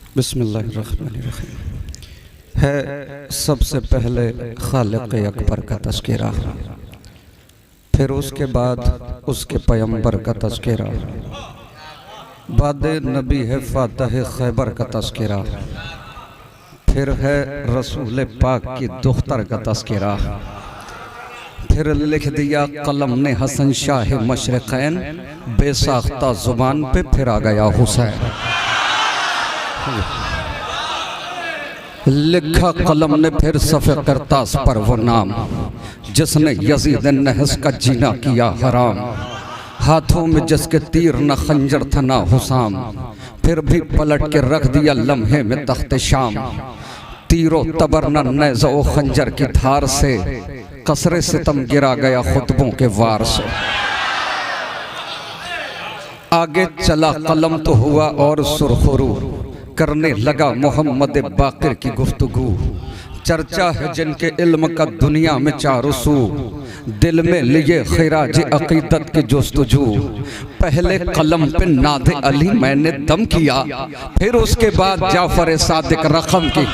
बिस्मिल्लाहिर्रहमानिर्रहीम। है सबसे पहले खालिक अकबर का तज़किरा, फिर उसके बाद उसके पैगंबर का तज़किरा, बाद नबी है फातह खैबर का तज़किरा, फिर है रसूल पाक की दुख्तर का तज़किरा, फिर लिख दिया कलम ने हसन शाह मशरक़ैन बेसाख्ता ज़ुबान पे, फिर आ गया हुसैन। लिखा कलम ने फिर सफ़े करतास पर वो नाम जिसने यजीद नहस का जीना किया हराम, हाथों में जिसके तीर न खंजर था ना हुसाम, फिर भी पलट के रख दिया लम्हे में तख्त शाम। तीरों तबर न नेज़ो खंजर की धार से, कसरे सितम गिरा गया खुतबों के वार से। आगे चला कलम तो हुआ और सुरखरू, करने लगा मोहम्मद बाक़िर की गुफ्तगू। चर्चा है जिनके इल्म का दुनिया में चारों सू, दिल में लिए खिराज अकीदत की जुस्तजू। पहले कलम पे नादे अली मैंने दम किया, फिर उसके बाद जाफर सादिक रकम की।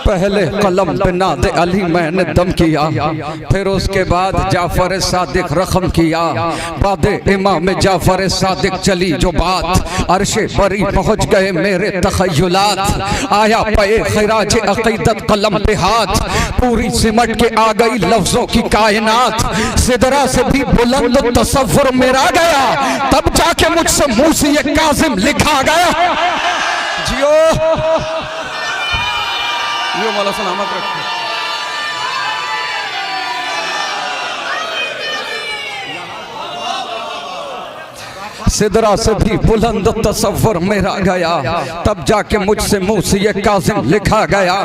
पहले कलम पे नादे अली मैंने दम किया, फिर उसके बाद जाफर सादिक रकम किया। बाद इमाम जाफर सादिक चली जो बात, अर्शे बरी पहुंच गए मेरे तखय्युलात। आया पे खिराज अकीदत कलम पे हाथ, पूरी सिमट के आ गई लफ्जों की कायनात। सिदरा से भी बुलंद तसव्वुर मेरा गया, तब जाके मुझसे मुंह से ये काजिम लिखा गया। जियो ये मौला सलामत रखे। सिदरा से भी बुलंद तसव्वुर मेरा गया, तब जाके मुझसे मुंह से ये काजिम लिखा गया।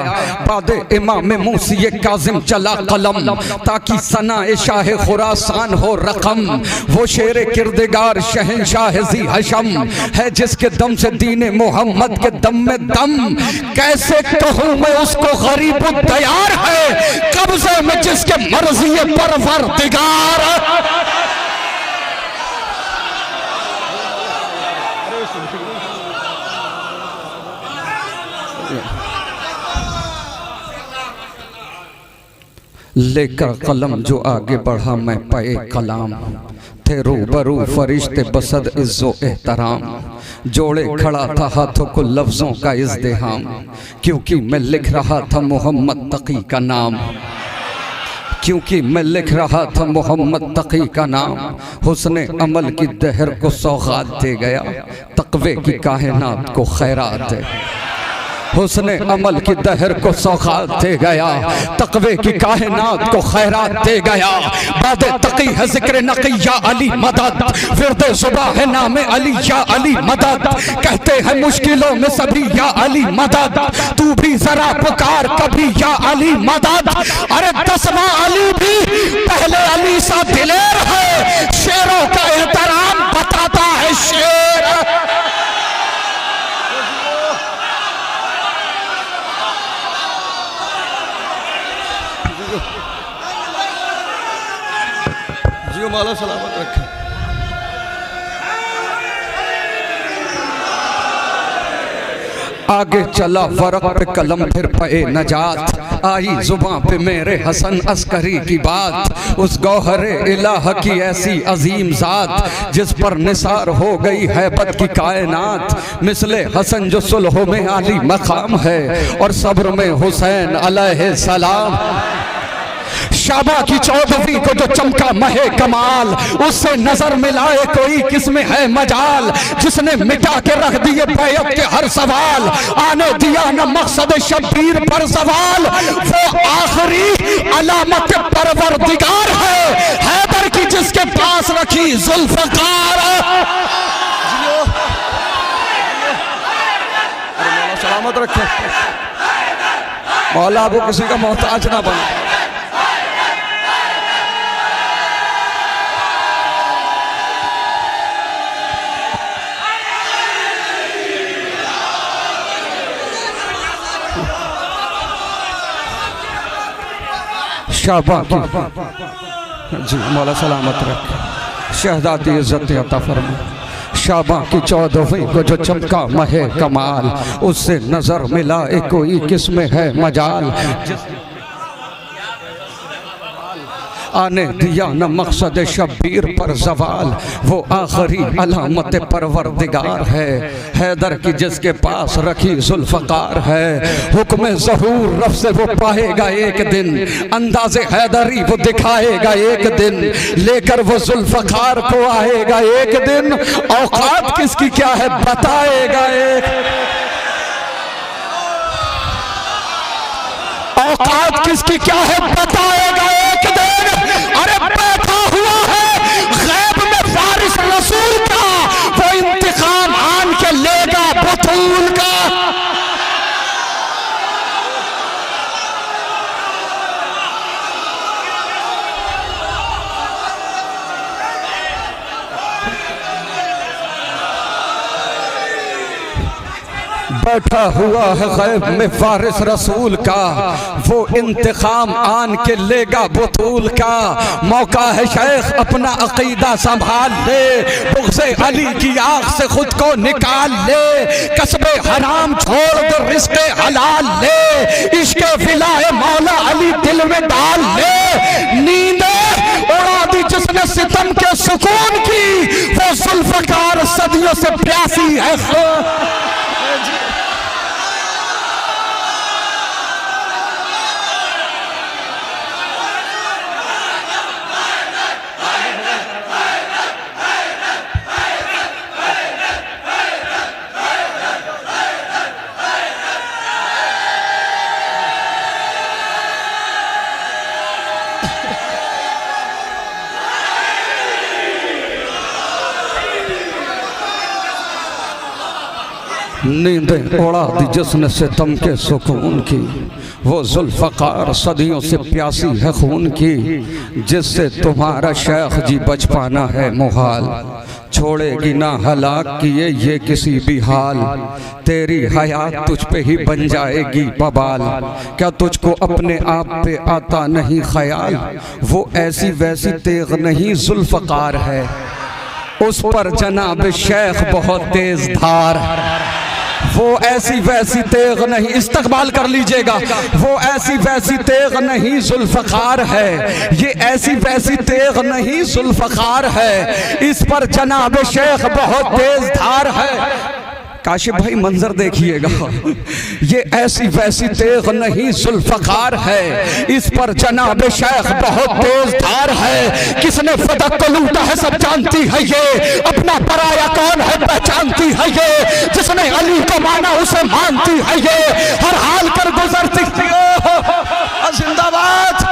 बाद इमाम मुंह से ये काजिम चला कलम, ताकि सना शाह खुरासान हो रकम। वो शेर किरदगार शहंशाह ज़ी हशम है, जिसके दम से दीन मोहम्मद के दम में दम। कैसे कहूँ मैं उसको गरीब तैयार है, कब्ज़े में जिसके मर्ज़ी परवरदिगार। लेकर कलम जो आगे बढ़ा मैं पे कलाम, थे रूबरू फरिश्ते बसद इज्जो एहतराम। जोड़े खड़ा था हाथों को लफ्जों का इज़्दिहाम, क्योंकि मैं लिख रहा था मोहम्मद तकी का नाम। क्योंकि मैं लिख रहा था मोहम्मद तकी का नाम। हुस्ने अमल की दहर को सौगात दे गया, तक़वे की कायनात को खैरात दे। हुस्ने अमल की दहर को सौगात दे गया, तक़वे की कायनात को खैरात दे गया। बाद तकी है ज़िक्र नकी या अली मदद, फिरदे ज़ुबां है नाम अली या अली मदद। कहते हैं मुश्किलों में सभी या अली मदद, तू भी जरा पुकार कभी या अली मदद। अरे 10वां अली भी पहले अली सा दिलेर है, शेरों का एहतराम बताता है शेर। जियो मौला सलामत रखे। आगे चला वरक पे कलम फिर पे नजात, आई जुबां पे मेरे हसन अस्करी की बात। उस गौहरे इलाह की ऐसी अजीम जात, जिस पर निसार हो गई हैबत की कायनात। मिसले हसन जो सुलह में आली मकाम है, और सब्र में हुसैन अलैहि सलाम। शाबा की 14वीं को जो चमका महे कमाल, उससे नजर मिलाए कोई किसमें है मजाल। जिसने मिटा के रख दिए बैत के हर सवाल, आने दिया न मकसद शब्बीर पर सवाल। वो आखिरी अलामत परवरदिगार है, हैदर की जिसके पास रखी जुल्फ़कार। सलामत रखे मौला, वो किसी का मोहताज ना बने। शाबा की जी मौला सलामत रखे। शहजादी इज्जत अता फरमा। शाबा की 14वीं को जो चमका महे कमाल, उससे नजर मिला कोई किसमें है मजाल। आने दिया न मकसद शब्बीर पर जवाल, वो आखिरी अलामत परवरदिगार है। हैदर की जिसके पास रखी जुल्फ़कार है, हुक्म ज़हूर रब से वो पाएगा एक दिन। अंदाज़े हैदरी वो दिखाएगा एक दिन, लेकर वो जुल्फ़कार को आएगा एक दिन। औकात किसकी क्या है बताएगा एक, औकात किसकी क्या है बताएगा एक दिन। अरे बैठा हुआ है गैब में वारिस रसूल का, वो इंतकाम आन के लेगा बतूल का। बैठा हुआ है गैब में वारिस रसूल का, वो इंतकाम आन के लेगा बतूल का। मौका है शेख अपना अकीदा संभाल ले, बुग़्ज़े अली की आँख से खुद को निकाल ले। कसबे हराम छोड़ दे रिज़्क़े हलाल ले, इश्क़े विलाए मौला अली दिल में डाल ले। नींदे उड़ा दी जिसने सितम के सुकून की, वो जुल्फ़कार सदियों से प्यासी है। नींदें उड़ा दी जिसने सितम के सुकून की, वो जुल्फ़कार सदियों से प्यासी है खून की। जिससे तुम्हारा शेख जी बच पाना है मुहाल, छोड़ेगी ना हलाक किए ये किसी भी हाल। तेरी हयात तुझ पे ही बन जाएगी बबाल, क्या तुझको अपने आप पे आता नहीं ख्याल। वो ऐसी वैसी तेग नहीं जुल्फ़कार है, उस पर जनाब शेख बहुत तेज धार। वो ऐसी वैसी तेग नहीं, इस्तकबाल कर लीजिएगा, वो ऐसी वैसी तेग नहीं जुल्फ़कार है, ये ऐसी वैसी तेग नहीं जुल्फ़कार है। इस पर जनाब शेख बहुत तेज धार है। काशिफ भाई मंजर देखिएगा, ये ऐसी वैसी तेग नहीं जुल्फ़कार है, इस पर जनाब शेख बहुत तेज धार है। किसने फदक को लूटा है सब जानती है ये, अपना पराया कौन है पहचानती है ये। जिसने अली को माना उसे मानती है ये, हर हाल कर गुजरती है। जिंदाबाद।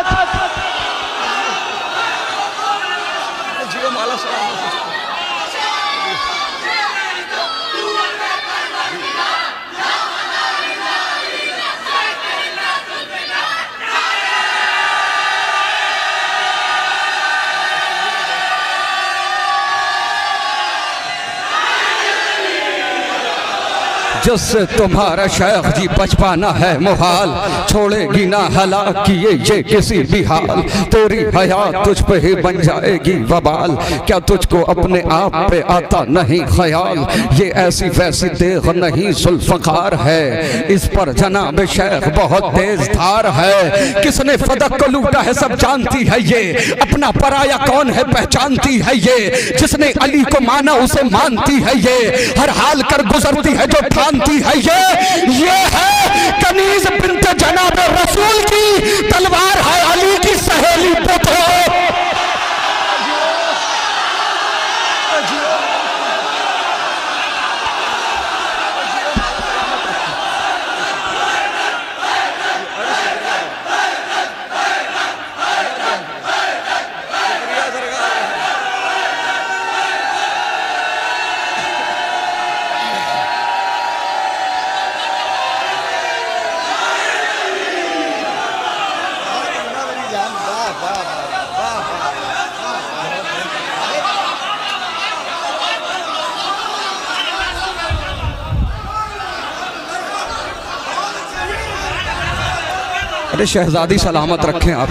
जिससे तुम्हारा शेख जी बच पाना है मुहाल, छोड़ेगी ना हलाक किए ये किसी भी हाल। तेरी हयात तुझ पे ही बन जाएगी वबाल, क्या तुझको अपने आप पे आता नहीं ख्याल। ये ऐसी वैसी तेग नहीं जुल्फ़कार है, इस पर जनाब शेख बहुत तेज धार है। किसने फदक को लूटा है सब जानती है ये, अपना पराया कौन है पहचानती है ये। जिसने अली को माना उसे मानती है ये, हर हाल कर गुजरती है जो ठानती है ये है कनीज बिन्त जनाब रसूल की, तलवार है अली की सहेली पुत्र। अरे शहजादी सलामत रखें आप।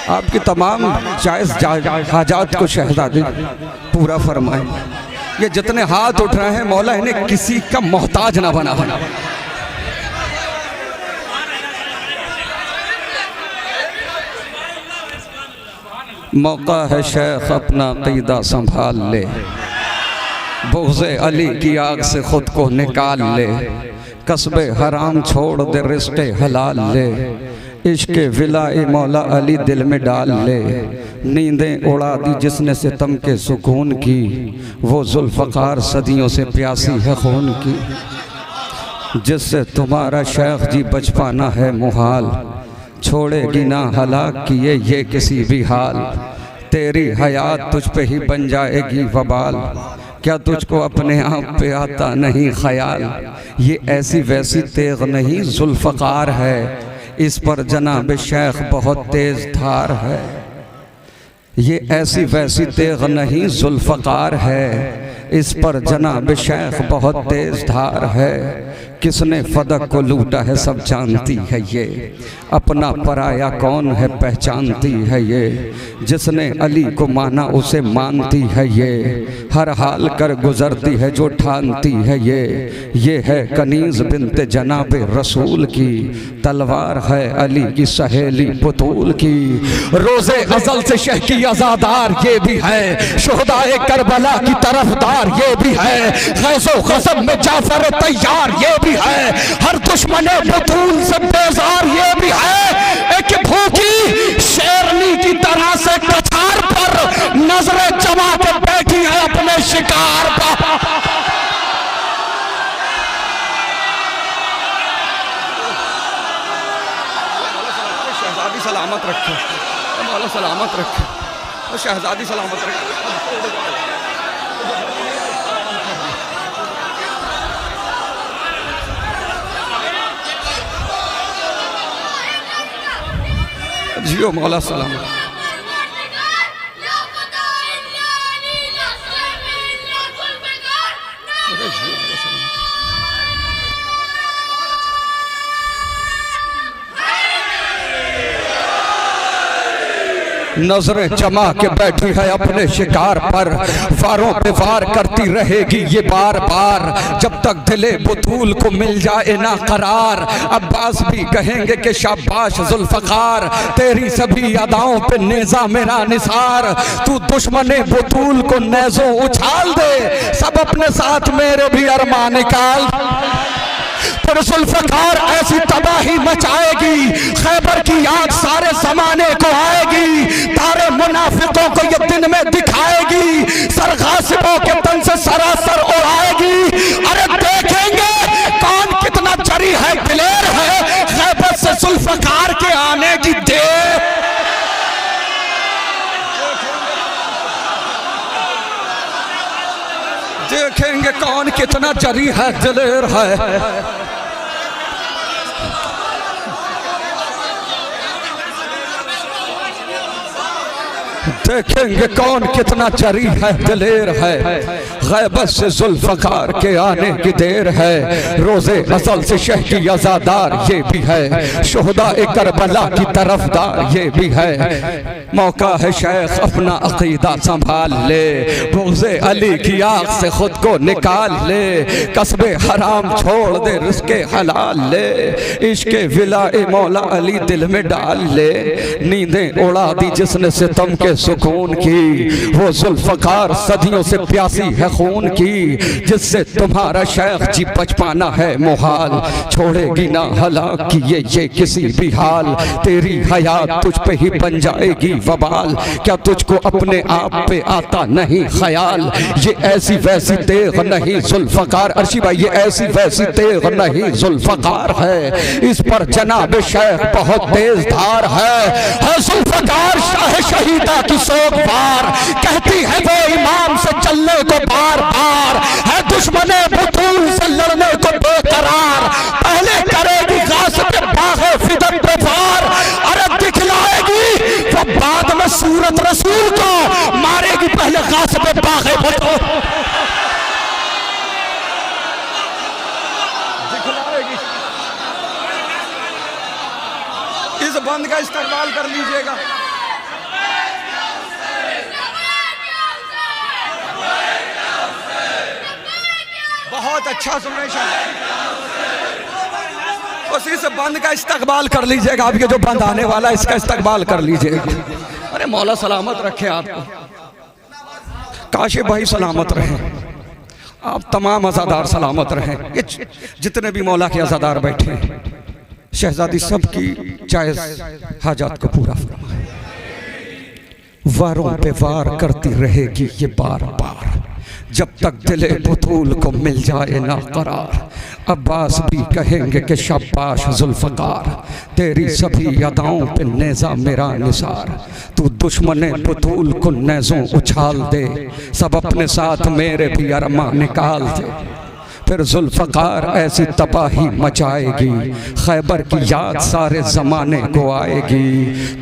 आपकी तमाम जायज़ हाजात को शहजादे पूरा फरमाएं। ये जितने हाथ उठ रहे हैं मौला इन्हें किसी का मोहताज ना बना। मौका है शेख अपना अक़ीदा संभाल ले, बुग़्ज़े अली की आग से ख़ुद को निकाल ले, कसबे हराम छोड़ दे रिश्ते हलाल ले, इश्क़े विला-ए मौला अली दिल में डाल ले, नींदें उड़ा दी जिसने सितम के सुकून की, वो ज़ुल्फ़कार सदियों से प्यासी है खून की, जिससे तुम्हारा शेख जी बच पाना है मुहाल, छोड़ेगी ना हलाक किए ये किसी भी हाल, तेरी हयात तुझ पे ही बन जाएगी वबाल, क्या तुझको अपने आप पे आता नहीं ख्याल, ये ऐसी वैसी तेग नहीं ज़ुल्फ़कार है, इस पर जनाब शेख बहुत तेज़ धार है, ये ऐसी वैसी तेग नहीं ज़ुल्फ़कार है, इस पर जनाब शेख बहुत तेज़ धार है, किसने फदक को लूटा है सब जानती है ये, अपना पराया कौन है पहचानती है ये, जिसने अली को माना उसे मानती है ये, हर हाल कर गुजरती है जो ठानती है ये है कनीज़ बिन्त जनाब रसूल की, तलवार है अली की सहेली बुतूल की, रोज़े अज़ल से शह की अज़ादार ये भी है, शुहदाए करबला की तरफदार ये भी है, ग़ैज़ो ग़ज़ब में जाफ़र तैयार ये भी है, हर दुश्मने बुतूल से बेजार ये भी है, एक भूखी शेरनी की तरह से कछार पर नजरें जमा के बैठी है अपने शिकार पर। शहजादी सलामत रखे, मौला सलामत रखे, और शहजादी सलामत रखे। जियो मौला सलामत। नजरें जमा के बैठी है अपने शिकार पर, वारों पे वार करती रहेगी ये बार बार, जब तक दिले बुतूल को मिल जाए ना करार, अब्बास भी कहेंगे कि शाबाश ज़ुल्फ़कार, तेरी सभी अदाओं पे नेज़ा मेरा निसार, तू दुश्मने बुतूल को नेज़ों उछाल दे, सब अपने साथ मेरे भी अरमा निकाल, फिर ज़ुल्फ़कार ऐसी तबाही मचाएगी, खैबर की आग सारे ज़माने को आएगी, तारे मुनाफिकों को ये दिन में दिखाएगी, सरगासिबों के तन से सरासर उड़ाएगी, अरे देखेंगे कौन कितना जरी है दिलेर है, खैबर से ज़ुल्फ़कार के आने की देर, देखेंगे कौन कितना जरी है दिलेर है, देखेंगे कौन कितना जरी है दिलेर है, गैबत से ज़ुल्फ़कार के आने की देर है, रोज़े अज़ल से शह की अज़ादार ये भी है, शुहदाए करबला की तरफदार ये भी है, मौका है शेख अपना अक़ीदा संभाल ले, बुग़्ज़े अली की आग से खुद को निकाल ले, कसबे हराम छोड़ दे रिज़्क़े हलाल ले, इश्क़े विला-ए मौला अली दिल में डाल ले, नींदें उड़ा दी जिसने सितम के सुकून की, वो ज़ुल्फ़कार सदियों से प्यासी है खून की, जिससे तुम्हारा शेख जी बच पाना है मुहाल, छोड़ेगी ना हलाक किए ये किसी भी हाल, तेरी हयात तुझ पे ही बन जाएगी वबाल, क्या तुझको अपने आप पे आता नहीं ख्याल, ये ऐसी वैसी तेग नहीं ज़ुल्फ़कार, अर्शी भाई ये ऐसी वैसी तेग नहीं ज़ुल्फ़कार है, इस पर जनाब शेख बहुत तेज धार है ज़ुल्फ़कार शाह शहीदा की सोग बार, कहती है वो इमाम से चलने को बार बार, है दुश्मने बुतूल से लड़ने को बेकरार, पहले करेगी गासिब बाग़े फिदक पे वार, अरे दिखलाएगी वो बाद में सूरत रसूल को, मारेगी पहले गासिब बाग़े बुतूल, दिखलाएगी। इस बंद का इस्तेमाल कर लीजिएगा। अच्छा सुन रहे हैं, उसी से बंद का इस्तकबाल कर लीजिएगा। आपके जो बंद आने वाला है इसका इस्तकबाल कर लीजिएगा। अरे मौला सलामत रखे आपको, काशिफ भाई सलामत रहे, आप तमाम अज़ादार सलामत रहें। ये जितने भी मौला के अज़ादार बैठे हैं, शहजादी सब की जायज़ हाजात को पूरा फरमाए। वारों पे वार करती रहेगी ये बार बार, जब तक दिले बुतूल को मिल जाए ना करार। अब्बास भी कहेंगे कि शाबाश जुल्फ़कार, तेरी सभी अदाओं पे नेज़ा मेरा निसार। तू दुश्मने बुतूल को नेज़ों उछाल दे, सब अपने साथ मेरे भी अरमा निकाल दे। फिर जुल्फ़कार ऐसी तबाही मचाएगी, खैबर की याद सारे ज़माने को आएगी।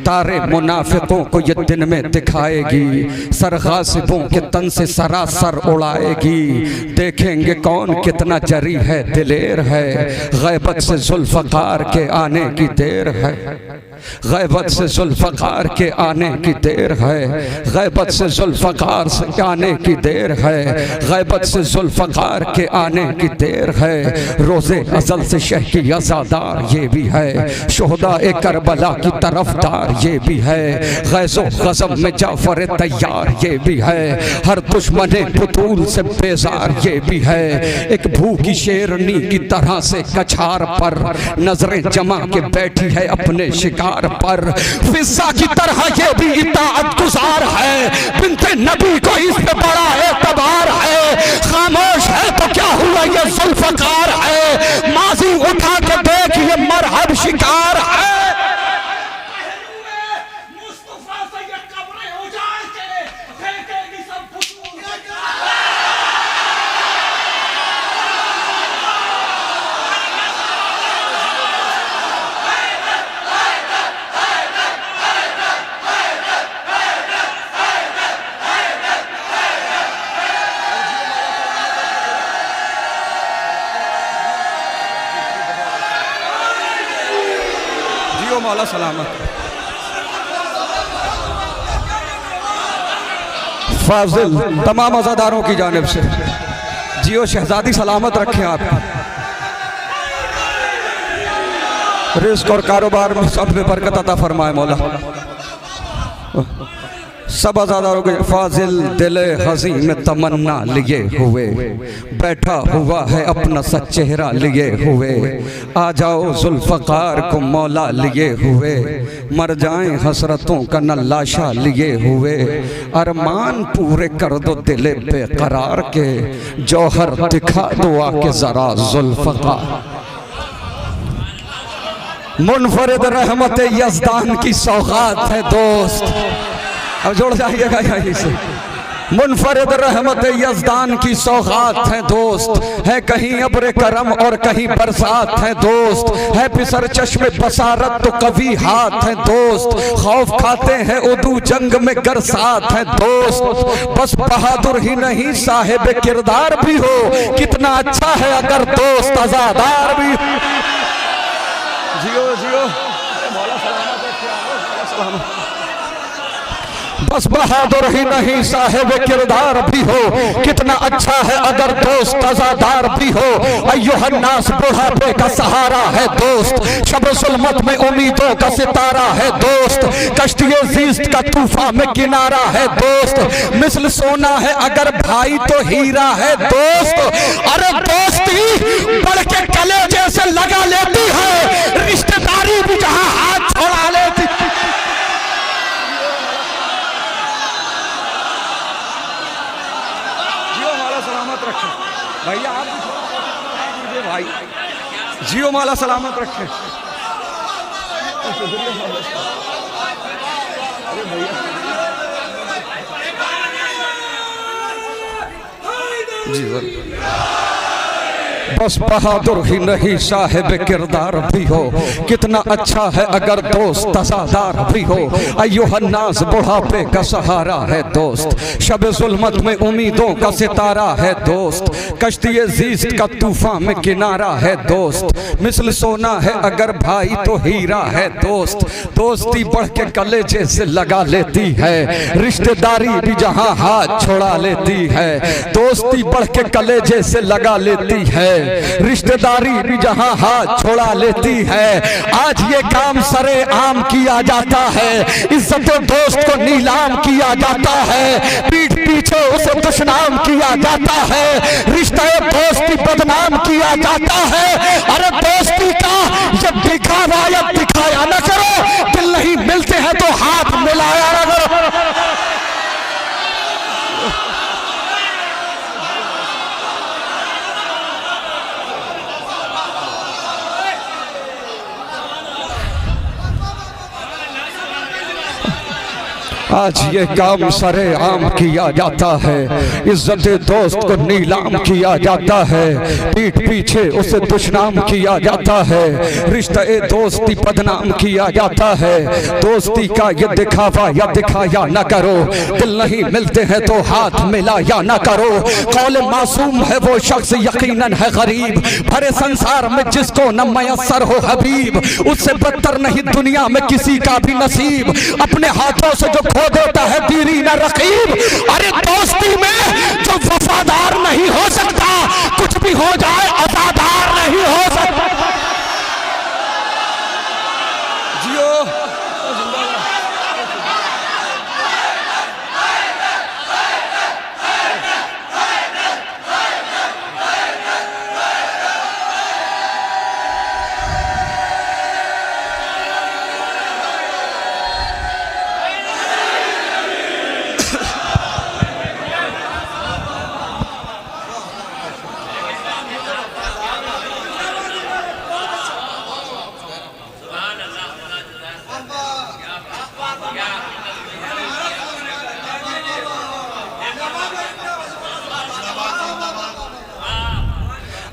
तारे मुनाफिकों को ये दिन में दिखाएगी, सर गासिबों के तन से सरासर उड़ाएगी। देखेंगे कौन कितना जरी है दिलेर है, गैबत से जुल्फ़कार के आने की देर है। गैबत से जुल्फ़कार के आने की देर है, गैबत से जुल्फ़कार से आने की देर है, गैबत से जुल्फ़कार के आने की देर है। रोज़े अज़ल से शह की अज़ादार ये भी है, शुहदा ए करबला की तरफदार ये भी है। गैज़ो ग़ज़ब में जाफ़र तैयार ये भी है, हर दुश्मने बुतूल से बेजार ये भी है। एक भूखी शेरनी की तरह से कछार पर नजरें जमा के बैठी है अपने शिकार पर। फिज़ा की तरह ये भी इताअत गुज़ार है, बिन्ते नबी को इस पे बड़ा एतबार है। खामोश है तो क्या हुआ ये जुल्फ़कार है, माज़ी उठा के देख ये मरहब शिकार है। मौला सलामत। फाजिल तमाम अज़ादारों की जानिब से जियो शहजादी सलामत रखें आप। रिज़्क़ और कारोबार में सब में बरकत अता फरमाए मौला। सब अज़ादारों के फाजिल दिले हज़ी में तमन्ना लिए हुए, बैठा हुआ है अपना सा चेहरा लिए हुए। आ जाओ जुल्फ़कार को मौला लिए हुए, मर जाएं हसरतों का न लाशा लिए हुए। अरमान पूरे कर दो दिले बेकरार के, जौहर दिखा दो आके ज़रा जुल्फ़कार। मुनफरिद रहमत यज़दान की सौगात है दोस्त, अब जोड़ जाइएगा यहीं से। मुनफरिद रहमत यज़दान की सौगात है दोस्त, है कहीं अब्र करम और कहीं बरसात है दोस्त। है पिसर चश्मे बसारत तो कभी हाथ है दोस्त, खौफ खाते हैं उदू जंग में गर साथ है दोस्त। बस बहादुर ही नहीं साहिब किरदार भी हो, कितना अच्छा है अगर दोस्त अज़ादार भी। जियो जियो मौला सलामत है। बस बहादुर ही नहीं साहिब किरदार भी हो, कितना अच्छा है अगर दोस्त अज़ादार भी हो। अय्युहन्नास बुढ़ापे का सहारा है दोस्त, शब ज़ुल्मत में उम्मीदों का सितारा है दोस्त। कश्तिए ज़ीस्त का तूफान में किनारा है दोस्त, मिसल सोना है अगर भाई तो हीरा है दोस्त। अरे दोस्ती बढ़ के कले जैसे लगा लेती है, रिश्तेदारी भी जहां हाथ छोड़ा लेती। भैया आप भाई जियो मौला सलामत रखे। अरे भैया जी बस बहादुर ही नहीं साहिब किरदार भी हो, कितना अच्छा है अगर दोस्त तज़ादार भी हो। अय्युहन्नास बुढ़ापे का सहारा है दोस्त, शब जुल्मत में उम्मीदों का सितारा है दोस्त, कश्ती ज़ीस्त का तूफान में किनारा है दोस्त, मिसल सोना है अगर भाई तो हीरा है दोस्त। दोस्ती बढ़ के कलेजे से लगा लेती है, रिश्तेदारी भी जहां हाथ छोड़ा लेती है। दोस्ती बढ़ के कलेजे से लगा लेती है, रिश्तेदारी भी जहां हाथ छोड़ा लेती है। आज ये काम सरे आम किया जाता है, इज्जत दोस्त को नीलाम किया जाता है, पीठ पीछे उसे दुश्मनाम किया जाता है, रिश्ते दोस्ती बदनाम किया जाता है। अरे दोस्ती का जब दिखावा या दिखाया न करो, दिल नहीं मिलते हैं तो हाथ मिलाया न करो। आज ये काम सरे आम किया जाता है, इज्जत दोस्त को नीलाम किया जाता है, पीठ पीछे उसे दुश्मनाम किया जाता है, रिश्ते दोस्ती बदनाम किया जाता है। दोस्ती का ये दिखावा या दिखाया न करो, दिल नहीं मिलते हैं तो हाथ मिलाया न करो। कौल मासूम है वो शख्स यकीनन है गरीब, भरे संसार में जिसको न मयसर हो हबीब, उससे बदतर नहीं दुनिया में किसी का भी नसीब, अपने हाथों से जो देता है दीरी न रकीब। अरे दोस्ती में जो वफादार नहीं हो सकता, कुछ भी हो जाए अदादार नहीं हो सकता। जियो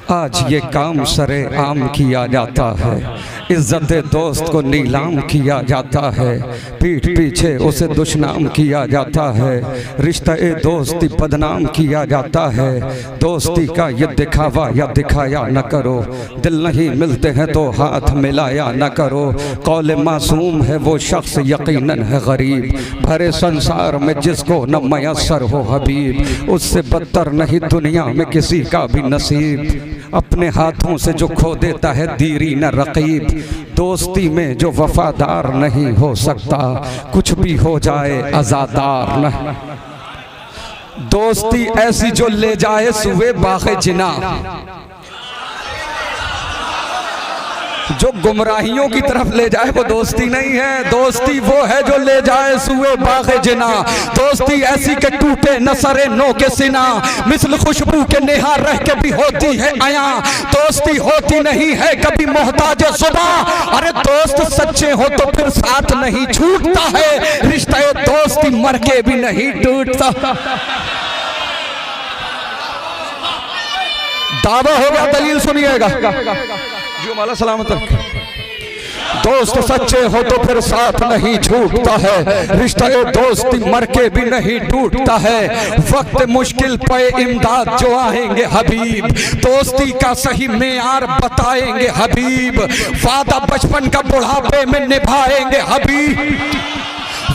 आज ये काम सरे आम किया जाता है, इज्जत दोस्त को नीलाम किया जाता है, पीठ पीछे उसे दुश्मनाम किया जाता है, रिश्ते दोस्ती बदनाम किया जाता है। दोस्ती का ये दिखावा या दिखाया न करो, दिल नहीं मिलते हैं तो हाथ मिलाया न करो। कौल मासूम है वो शख्स यकीनन है गरीब, भरे संसार में जिसको न मयसर हो हबीब, उससे बदतर नहीं दुनिया में किसी का भी नसीब, अपने हाथों से जो खो देता है दीरी न रकीब। दोस्ती में जो वफादार नहीं हो सकता, कुछ भी हो जाए आज़ादार नहीं। दोस्ती ऐसी जो ले जाए सुए बाग़े जिना, जो गुमराहियों की तरफ ले जाए वो दोस्ती नहीं है। दोस्ती वो है जो ले जाए सुए बाग़े जिना, दोस्ती ऐसी के टूटे न सरे नो के सिना, मिसल खुशबू के नेहा रह के भी होती है आया, दोस्ती होती नहीं है कभी मोहताज सुबह। अरे दोस्त सच्चे हो तो फिर साथ नहीं छूटता है, रिश्ते दोस्ती मर के भी नहीं टूटता। दावा हो गया, दलील सुनिएगा जो माला सलामत। दोस्त सच्चे हो तो फिर साथ नहीं छूटता है, रिश्ते दोस्ती मर के भी नहीं टूटता है, वक्त मुश्किल पे इमदाद जो आएंगे हबीब, दोस्ती का सही मेयार बताएंगे हबीब, वादा बचपन का बुढ़ापे में निभाएंगे हबीब,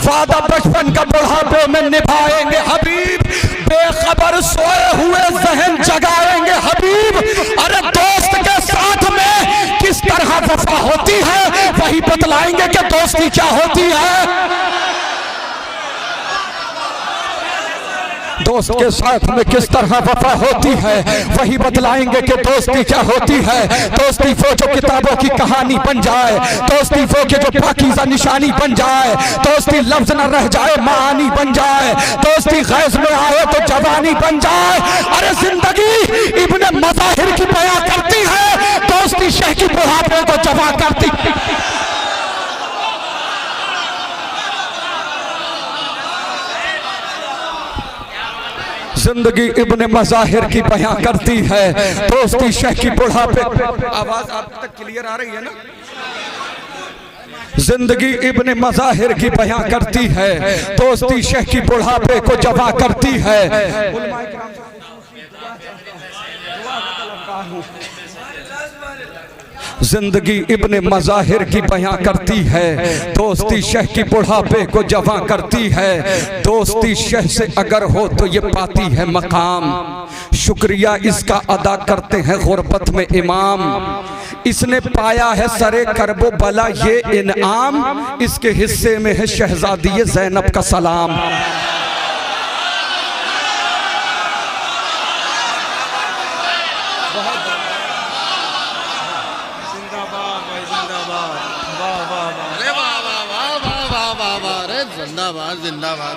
वादा बचपन का बुढ़ापे में निभाएंगे हबीब, बेखबर सोए हुए जहन जगाएंगे हबीब। अरे दोस्त के साथ में किस तरह वफा होती है वही बतलाएंगे कि दोस्ती क्या होती है। दोस्त के साथ में किस तरह वफा होती है वही बतलाएंगे कि दोस्ती क्या होती है। दोस्ती वो जो किताबों की कहानी बन जाए, दोस्ती वो के जो पाकीज़ा निशानी बन जाए, दोस्ती लफ्ज न रह जाए मानी बन जाए, दोस्ती गैज़ में आए तो जवानी बन जाए। अरे जिंदगी इब्ने मज़ाहिर की बयां करती है, दोस्ती शेख की बुढ़ापे को जवा करती। जिंदगी इब्ने मज़ाहिर की बयां करती है, दोस्ती शेख की बुढ़ापे। आवाज आप तक क्लियर आ रही है ना? जिंदगी इब्ने मज़ाहिर की बयां करती है, दोस्ती शेख की बुढ़ापे को जवा करती है। जिंदगी इब्ने मज़ाहिर की बयां करती है, दोस्ती शेख की बुढ़ापे को जवां करती है। दोस्ती शेख से अगर हो तो ये पाती है मकाम, शुक्रिया इसका अदा करते हैं गुरबत में इमाम। इसने पाया है सरे करबो बला ये इनाम, इसके हिस्से में है शहजादी ज़ैनब का सलाम। जिंदाबाद जिंदाबाद।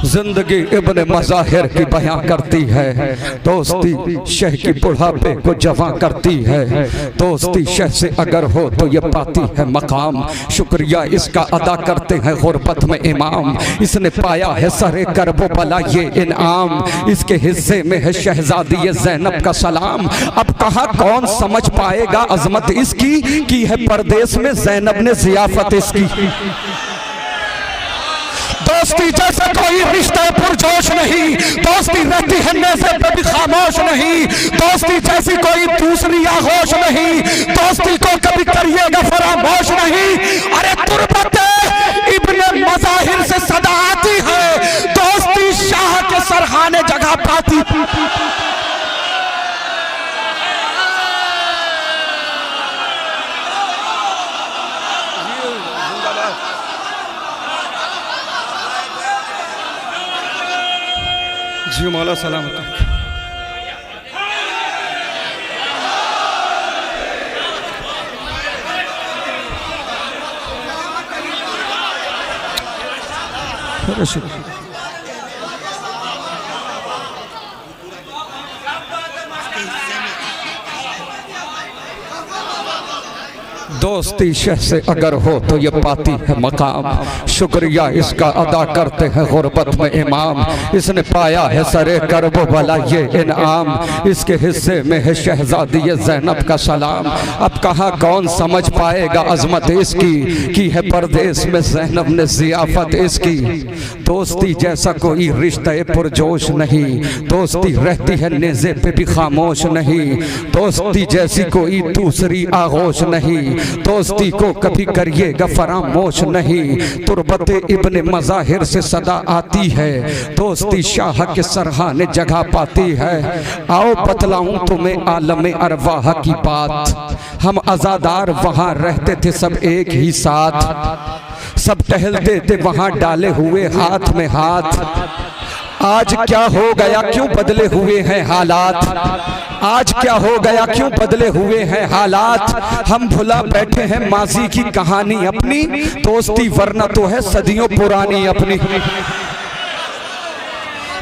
जिंदगी इब्ने मज़ाहिर की बयां करती है, दोस्ती शेख की बुढ़ापे को जवां करती है। दोस्ती शेख से अगर हो तो ये पाती है मकाम, शुक्रिया इसका अदा करते हैं गुरबत में इमाम। इसने पाया है सरे करबो बला ये इनाम, इसके हिस्से में है शहजादी ज़ैनब का सलाम। अब कहाँ कौन समझ पाएगा अजमत इसकी, की है परदेश में ज़ैनब ने ज़ियाफत इसकी। दोस्ती जैसा कोई रिश्ता पुरजोश नहीं, दोस्ती रहती है नेज़े पे भी खामोश नहीं। दोस्ती जैसी कोई दूसरी आगोश नहीं, दोस्ती को कभी करिएगा फरामोश नहीं। अरे तुरबते इब्ने मज़ाहिर से सदा आती है, दोस्ती शाह के सरहाने जगह पाती। जी मौला सलामत। दोस्ती शेख से अगर हो तो ये पाती है मकाम, शुक्रिया इसका अदा करते हैं गुरबत में इमाम। इसने पाया है सरे करबो भला ये इनाम, इसके हिस्से में है शहजादी ज़ैनब का सलाम। अब कहाँ कौन समझ पाएगा अजमत इसकी, की है परदेश में ज़ैनब ने ज़ियाफत इसकी। दोस्ती जैसा कोई रिश्ते पुरजोश नहीं, दोस्ती रहती है नेज़े पे भी खामोश नहीं। दोस्ती जैसी कोई दूसरी आगोश नहीं, दोस्ती को कभी करिएगा फरामोश नहीं। तुरबते इब्ने मज़ाहिर से सदा आती है, दोस्ती शाह के सरहाने जगह पाती है। आओ बतलाऊं तुम्हें आलम अरवाह की बात, हम आज़ादार वहाँ रहते थे सब एक ही साथ, सब टहलते थे वहाँ डाले हुए हाथ में हाथ। आज क्या हो गया क्यों बदले हुए हैं हालात, आज क्या हो गया क्यों बदले हुए हैं हालात। हम भुला बैठे हैं माजी की कहानी अपनी, दोस्ती वरना तो है सदियों पुरानी अपनी।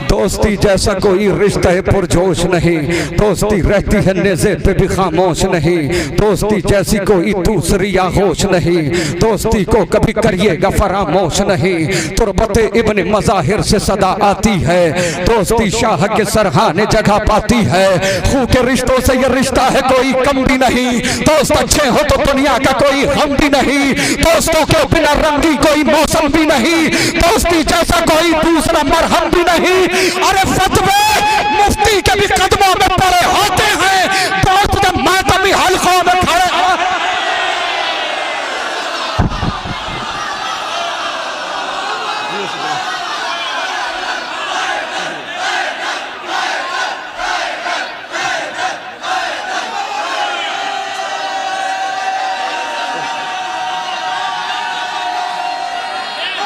दोस्ती जैसा कोई रिश्ता है पुरजोश नहीं, दोस्ती रहती है नेज़े पे भी खामोश नहीं। दोस्ती जैसी कोई दूसरी आगोश नहीं, दोस्ती को कभी करिएगा फरामोश नहीं। तुरबते इब्ने मज़ाहिर से सदा आती है, दोस्ती शाह के सरहाने जगह पाती है। खूह के रिश्तों से ये रिश्ता है कोई कम भी नहीं, दोस्त अच्छे हो तो दुनिया का कोई गम भी नहीं। दोस्तों के बिना रंगी कोई मौसम भी नहीं, दोस्ती जैसा कोई दूसरा मरहम भी नहीं। अरे फतवे मुफ्ती के भी कदमों में पड़े होते हैं, दोस्त जब मातमी हलकों में खड़े।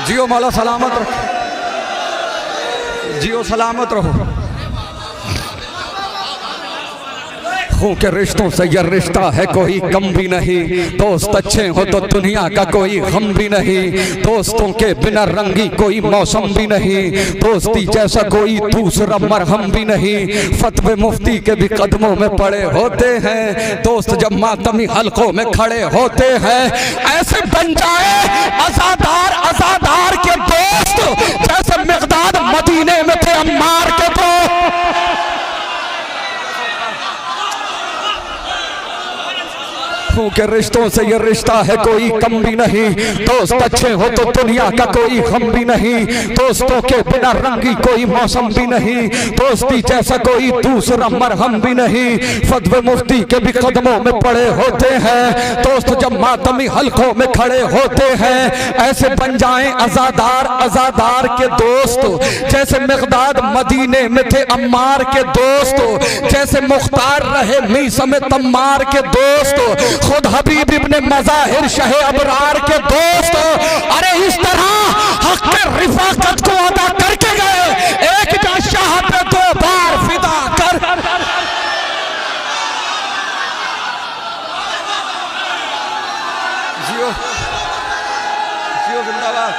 जियो मौला सलामत रखो, जियो सलामत रहो। खून के रिश्तों से ये रिश्ता है कोई कम भी नहीं, दोस्त अच्छे हो तो दुनिया का कोई गम भी नहीं, दोस्तों के बिना रंगी कोई मौसम भी नहीं, दोस्ती जैसा कोई दूसरा मरहम भी नहीं, फतवे मुफ्ती के भी कदमों में पड़े होते हैं, दोस्त जब मातमी हलकों में खड़े होते हैं, ऐसे बन जाए अज़ादार अज़ादार के दोस्त जैसे मिक़दाद मदीने में थे अम्मार के दोस्त। खून के रिश्तों से ये रिश्ता है कोई कम भी नहीं, दोस्त अच्छे हो तो दुनिया का कोई गम भी नहीं, दोस्तों के बिना रंगी कोई मौसम भी नहीं, दोस्ती जैसा कोई दूसरा मरहम भी नहीं, फतवे मुफ्ती के भी कदमों में पड़े होते हैं, दोस्त जब मातमी हलकों में खड़े होते हैं, ऐसे बन जाएं अज़ादार अज़ादार के दोस्त जैसे मिक़दाद मदीने में थे अम्मार के दोस्त, जैसे मुख्तार रहे मीसा में तम्मार के दोस्त, खुद हबीब इब्ने मज़ाहिर शहे अबरार के दोस्त। अरे इस तरह हक के रिफाकत को अदा करके गए, एक जा शाह पे दो बार फिदा कर। जियो जियो जिंदाबाद।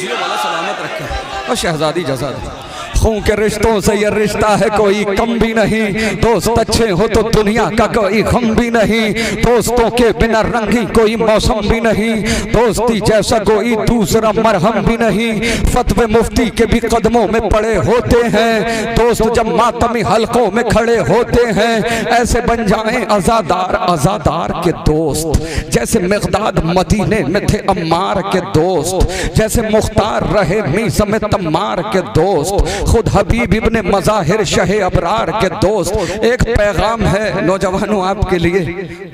जियो वाला सलामत रखे और शहजादी जजा दे। खून के रिश्तों से ये रिश्ता है कोई कम भी नहीं, दोस्त अच्छे हो तो दुनिया का कोई गम भी नहीं, दोस्तों के बिना रंगी कोई मौसम भी नहीं, दोस्ती जैसा कोई दूसरा मरहम भी नहीं, फतवे मुफ्ती के भी कदमों में पड़े होते हैं, दोस्त जब मातमी हलकों में खड़े होते हैं, ऐसे बन जाएं अज़ादार अज़ादार के दोस्त जैसे मिक़दाद मदीने में थे अम्मार के दोस्त, जैसे मुख्तार रहे मीसा में तम्मार के दोस्त, खुद हबीब इब्ने मज़ाहिर शहे अबरार के दोस्त। एक पैगाम है नौजवानों आपके लिए,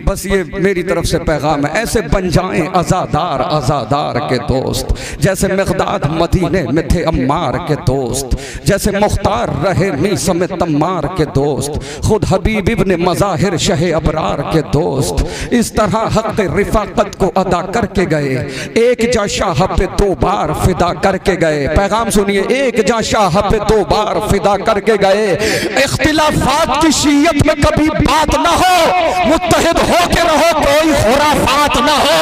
बस ये मेरी तरफ से पैगाम है, ऐसे बन जाएं अज़ादार अज़ादार के दोस्त जैसे मिक़दाद मदीने में थे अम्मार के दोस्त, जैसे मुख्तार रहे मीसा में तम्मार के दोस्त, खुद हबीब इब्ने मज़ाहिर शहे अबरार के दोस्त। इस तरह हक़ रिफ़ाक़त को अदा करके गए, एक जा शाह पे दो बार फिदा करके गए। पैगाम सुनिए, एक जा शाह पे दो बार फिदा करके गए। इख्तिलाफात की शीयत में कभी बात ना हो, मुत्तहिद हो के रहो, कोई खुराफात ना हो।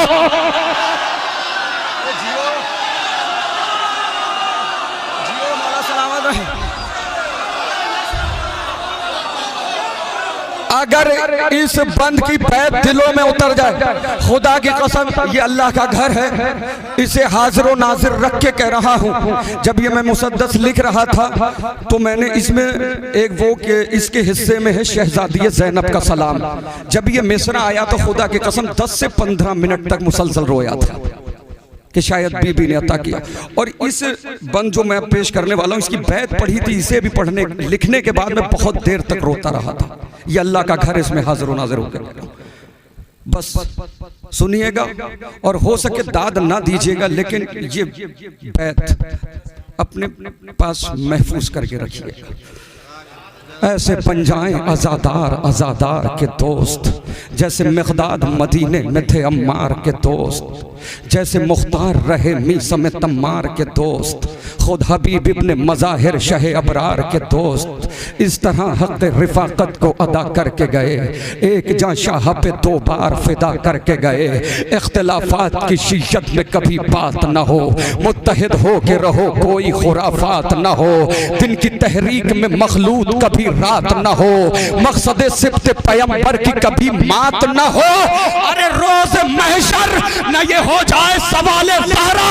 अगर इस बंद की बैत दिलों में उतर जाए, खुदा की कसम ये अल्लाह का घर है, इसे हाजिर व नाजिर रख के कह रहा हूँ। जब ये मैं मुसद्दस लिख रहा था तो मैंने इसमें एक वो के इसके हिस्से में है शहजादी ज़ैनब का सलाम। जब ये मिसरा आया तो खुदा की कसम 10 से 15 मिनट तक मुसलसल रोया था कि शायद बीबी ने अता किया। और इस बंद जो मैं पेश करने वाला हूँ, इसकी बैत पढ़ी थी, इसे भी पढ़ने लिखने के बाद मैं बहुत देर तक रोता रहा था। ये अल्लाह का घर, इसमें हाजिर व नाजिर होकर बस सुनिएगा और हो सके दाद ना दीजिएगा, लेकिन ये बैत अपने पास महफूज करके रखिएगा। ऐसे बन जाएं अज़ादार अज़ादार के दोस्त जैसे मिक़दाद मदीने में थे अम्मार के दोस्त, जैसे मुख्तार रहे मीसा में तम्मार के दोस्त, खुद हबीब इब्ने मज़ाहिर शहे अबरार के दोस्त। इस तरह हक़ रिफ़ाक़त को अदा करके गए, एक जा शाह पे दो बार फिदा करके गए। इख्तिलाफात की शीशत में कभी बात न हो, मुत्तहिद हो के रहो, कोई खुराफात न हो, दिन की तहरीक में मखलूत कभी रात न हो, मकसद सिब्त पैगंबर की कभी मात न हो। अरे रोज़ महशर न ये हो जाए सवाले ज़हरा,